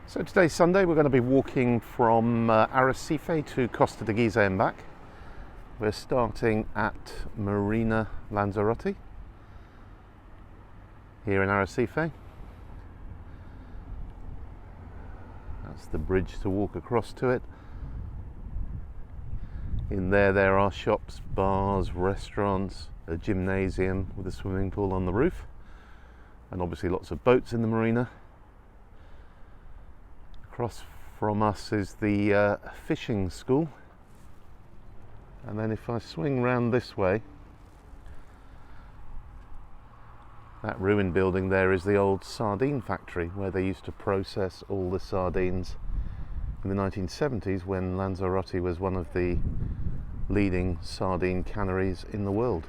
So today's Sunday, we're going to be walking from Arrecife to Costa Teguise and back. We're starting at Marina Lanzarote here in Arrecife. That's the bridge to walk across to it. In there are shops, bars, restaurants, a gymnasium with a swimming pool on the roof, and obviously lots of boats in the marina. Across from us is the fishing school, and then if I swing round this way, that ruined building there is the old sardine factory where they used to process all the sardines in the 1970s when Lanzarote was one of the leading sardine canneries in the world.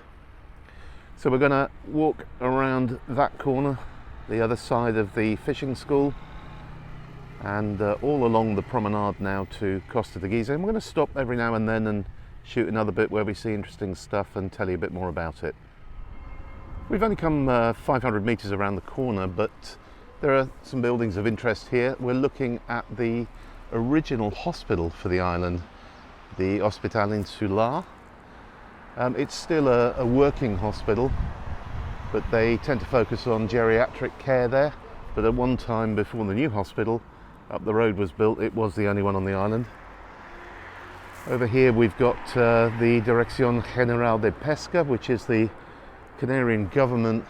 So we're going to walk around that corner, the other side of the fishing school, and all along the promenade now to Costa Teguise. And we're going to stop every now and then and shoot another bit where we see interesting stuff and tell you a bit more about it. We've only come 500 metres around the corner, but there are some buildings of interest here. We're looking at the original hospital for the island, the Hospital Insular. It's still a working hospital, but they tend to focus on geriatric care there. But at one time, before the new hospital up the road was built, it was the only one on the island. Over here we've got the Dirección General de Pesca, which is the Canarian government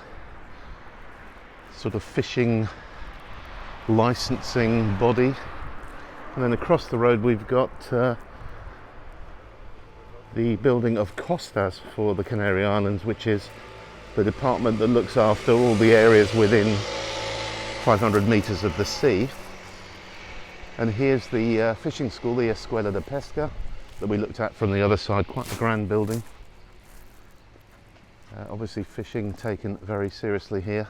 sort of fishing licensing body. And then across the road we've got the building of Costas for the Canary Islands, which is the department that looks after all the areas within 500 metres of the sea. And here's the fishing school, the Escuela de Pesca, that we looked at from the other side. Quite a grand building. Obviously fishing taken very seriously here,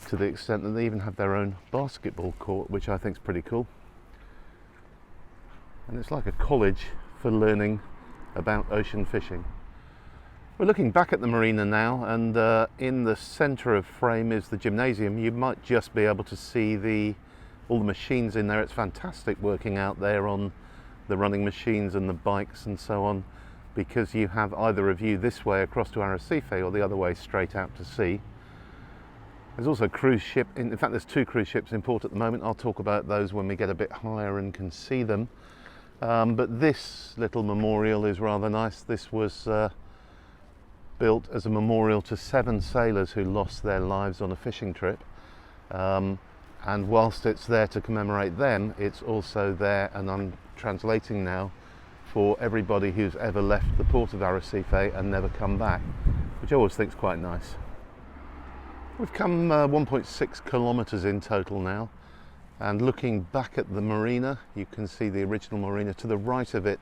to the extent that they even have their own basketball court, which I think is pretty cool. And it's like a college for learning about ocean fishing. We're looking back at the marina now, and in the centre of frame is the gymnasium. You might just be able to see all the machines in there. It's fantastic working out there on the running machines and the bikes and so on, because you have either a view this way across to Arrecife or the other way straight out to sea. There's also a cruise ship, in fact there's two cruise ships in port at the moment. I'll talk about those when we get a bit higher and can see them. But this little memorial is rather nice. This was built as a memorial to 7 sailors who lost their lives on a fishing trip. And whilst it's there to commemorate them, it's also there, and I'm translating now, for everybody who's ever left the port of Arrecife and never come back, which I always think is quite nice. We've come 1.6 kilometres in total now, and looking back at the marina, you can see the original marina. To the right of it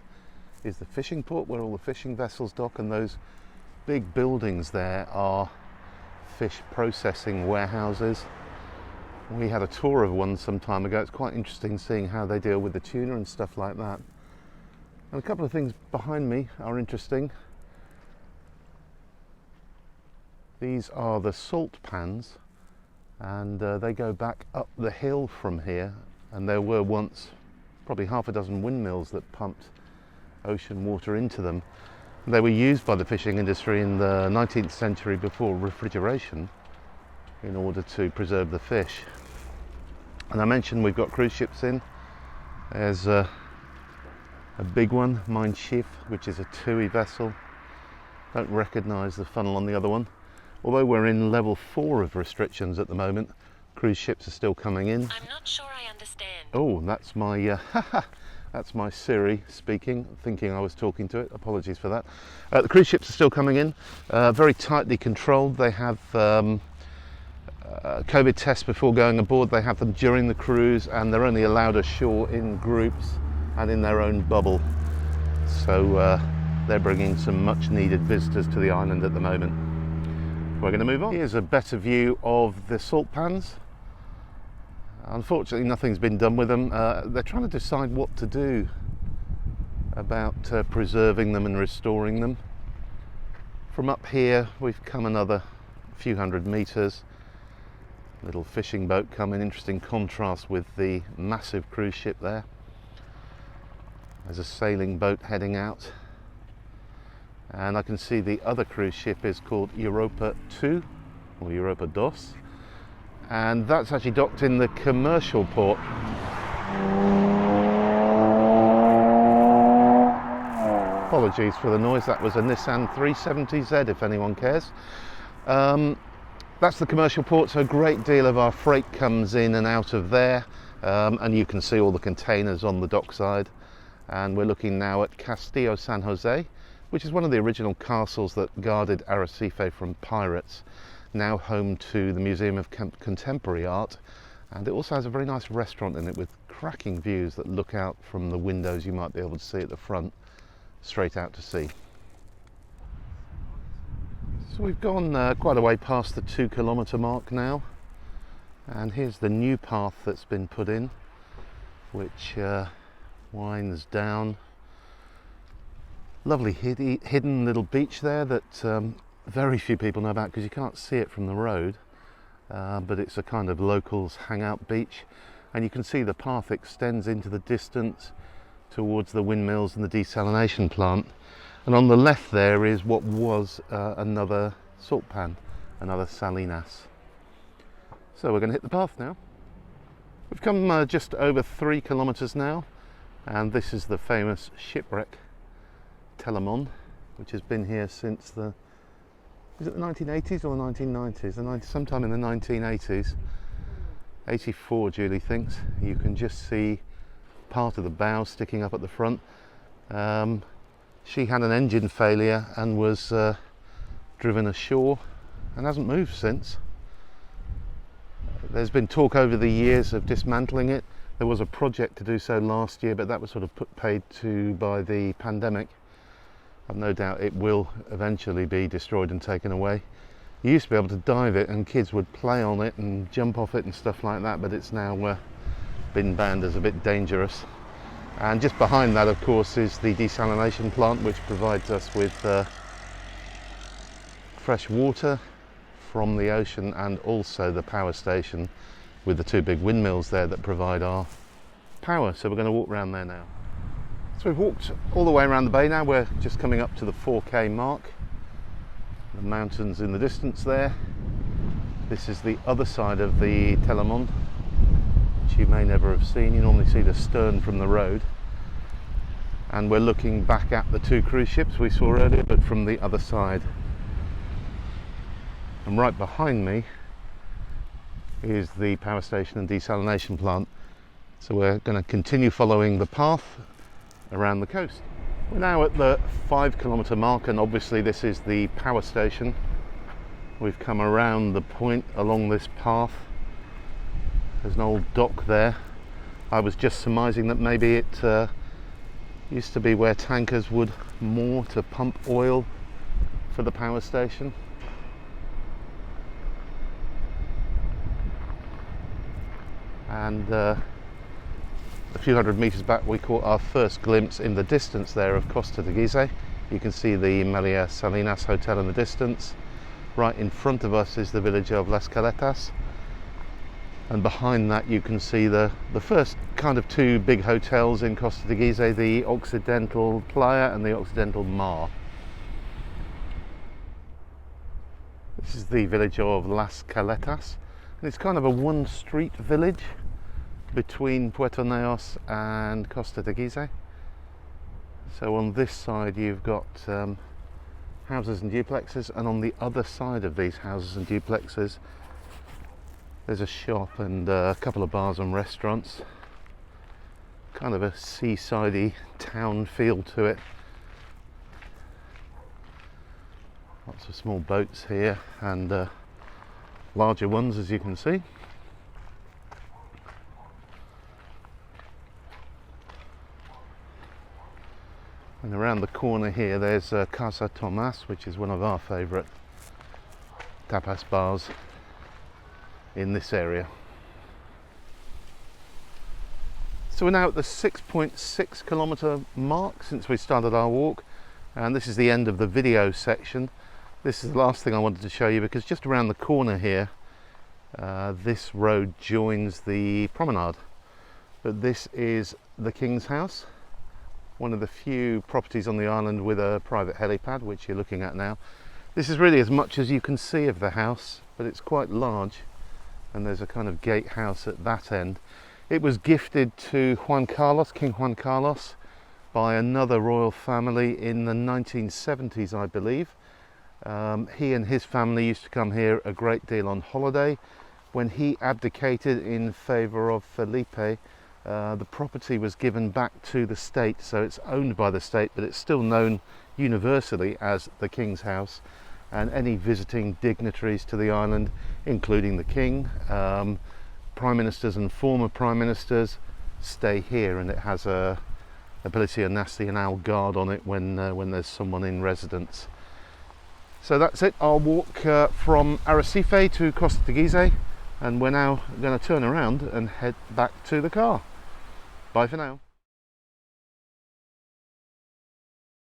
is the fishing port where all the fishing vessels dock, and those big buildings there are fish processing warehouses. We had a tour of one some time ago. It's quite interesting seeing how they deal with the tuna and stuff like that. And a couple of things behind me are interesting. These are the salt pans, and they go back up the hill from here, and there were once probably half a dozen windmills that pumped ocean water into them. They were used by the fishing industry in the 19th century before refrigeration in order to preserve the fish. And I mentioned we've got cruise ships in. There's a big one, Mein Schiff, which is a TUI vessel. Don't recognise the funnel on the other one. Although we're in level 4 of restrictions at the moment, cruise ships are still coming in. I'm not sure I understand. Oh, that's my that's my Siri speaking, thinking I was talking to it. Apologies for that. The cruise ships are still coming in, very tightly controlled. They have COVID tests before going aboard. They have them during the cruise, and they're only allowed ashore in groups and in their own bubble. So they're bringing some much needed visitors to the island at the moment. We're going to move on. Here's a better view of the salt pans. Unfortunately, nothing's been done with them. They're trying to decide what to do about preserving them and restoring them. From up here, we've come another few hundred metres, Little fishing boat coming, interesting contrast with the massive cruise ship there. There's a sailing boat heading out, and I can see the other cruise ship is called Europa 2 or Europa Dos, and that's actually docked in the commercial port. Apologies for the noise, that was a Nissan 370Z if anyone cares. That's the commercial port, so a great deal of our freight comes in and out of there, and you can see all the containers on the dockside. And we're looking now at Castillo San Jose, which is one of the original castles that guarded Arrecife from pirates, now home to the Museum of Contemporary Art, and it also has a very nice restaurant in it with cracking views that look out from the windows you might be able to see at the front, straight out to sea. So we've gone quite a way past the 2 kilometre mark now, and here's the new path that's been put in, which winds down. Lovely hidden little beach there that very few people know about because you can't see it from the road, but it's a kind of locals hangout beach, and you can see the path extends into the distance towards the windmills and the desalination plant. And on the left there is what was another salt pan, another salinas. So we're going to hit the path now. We've come just over 3 kilometres now, and this is the famous Shipwreck Telemon, which has been here since the, is it the 1980s or the 1990s? Sometime in the 1980s. 84, Julie thinks. You can just see part of the bow sticking up at the front. She had an engine failure and was driven ashore and hasn't moved since. There's been talk over the years of dismantling it. There was a project to do so last year, but that was sort of paid to by the pandemic. I've no doubt it will eventually be destroyed and taken away. You used to be able to dive it and kids would play on it and jump off it and stuff like that, but it's now been banned as a bit dangerous. And just behind that, of course, is the desalination plant, which provides us with fresh water from the ocean, and also the power station with the 2 big windmills there that provide our power. So we're going to walk around there now. So we've walked all the way around the bay now. We're just coming up to the 4K mark. The mountains in the distance there. This is the other side of the Telemon, which you may never have seen. You normally see the stern from the road, and we're looking back at the 2 cruise ships we saw earlier, but from the other side. And right behind me is the power station and desalination plant. So we're going to continue following the path around the coast. We're now at the 5 kilometre mark, and obviously this is the power station. We've come around the point along this path. There's an old dock there. I was just surmising that maybe it used to be where tankers would moor to pump oil for the power station. And a few hundred metres back we caught our first glimpse in the distance there of Costa Teguise. You can see the Maria Salinas Hotel in the distance. Right in front of us is the village of Las Caletas, and behind that you can see the first kind of 2 big hotels in Costa Teguise, the Occidental Playa and the Occidental Mar. This is the village of Las Caletas, and it's kind of a 1-street village between Puerto Neos and Costa Teguise. So on this side you've got houses and duplexes, and on the other side of these houses and duplexes there's a shop and a couple of bars and restaurants. Kind of a seasidey town feel to it. Lots of small boats here and larger ones, as you can see. And around the corner here there's Casa Tomas, which is one of our favourite tapas bars in this area. So we're now at the 6.6 kilometre mark since we started our walk, and this is the end of the video section. This is the last thing I wanted to show you, because just around the corner here This road joins the promenade, but this is the King's House, one of the few properties on the island with a private helipad, which you're looking at now. This is really as much as you can see of the house, but it's quite large, and there's a kind of gatehouse at that end. It was gifted to Juan Carlos, King Juan Carlos, by another royal family in the 1970s, I believe. He and his family used to come here a great deal on holiday. When he abdicated in favour of Felipe, the property was given back to the state, so it's owned by the state, but it's still known universally as the King's House. And any visiting dignitaries to the island, including the King, Prime Ministers and former Prime Ministers, stay here, and it has a Policia Nacional guard on it when there's someone in residence. So that's it. I'll walk from Arrecife to Costa Teguise, and we're now going to turn around and head back to the car. Bye for now.